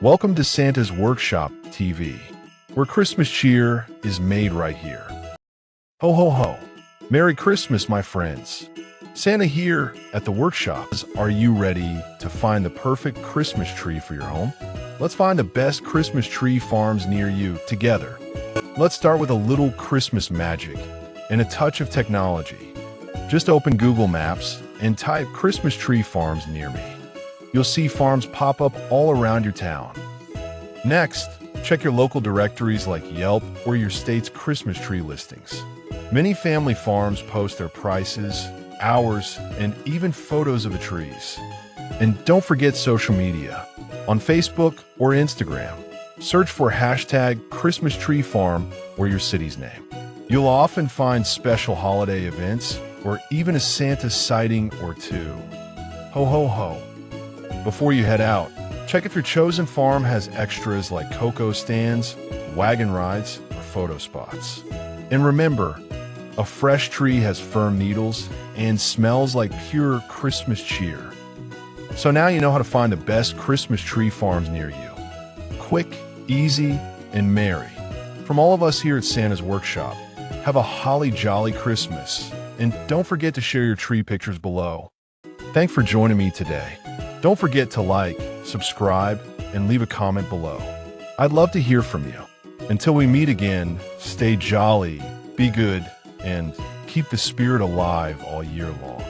Welcome to Santa's Workshop TV, where Christmas cheer is made right here. Ho ho ho! Merry Christmas, my friends! Santa here at the workshop. Are you ready to find the perfect Christmas tree for your home? Let's find the best Christmas tree farms near you together. Let's start with a little Christmas magic and a touch of technology. Just open Google Maps and type Christmas tree farms near me. You'll see farms pop up all around your town. Next, check your local directories like Yelp or your state's Christmas tree listings. Many family farms post their prices, hours, and even photos of the trees. And don't forget social media. On Facebook or Instagram, search for hashtag Christmas Tree Farm or your city's name. You'll often find special holiday events or even a Santa sighting or two. Ho ho ho! Before you head out, check if your chosen farm has extras like cocoa stands, wagon rides, or photo spots. And remember, a fresh tree has firm needles and smells like pure Christmas cheer. So now you know how to find the best Christmas tree farms near you. Quick, easy, and merry. From all of us here at Santa's Workshop, have a holly jolly Christmas. And don't forget to share your tree pictures below. Thanks for joining me today. Don't forget to like, subscribe, and leave a comment below. I'd love to hear from you. Until we meet again, stay jolly, be good, and keep the spirit alive all year long.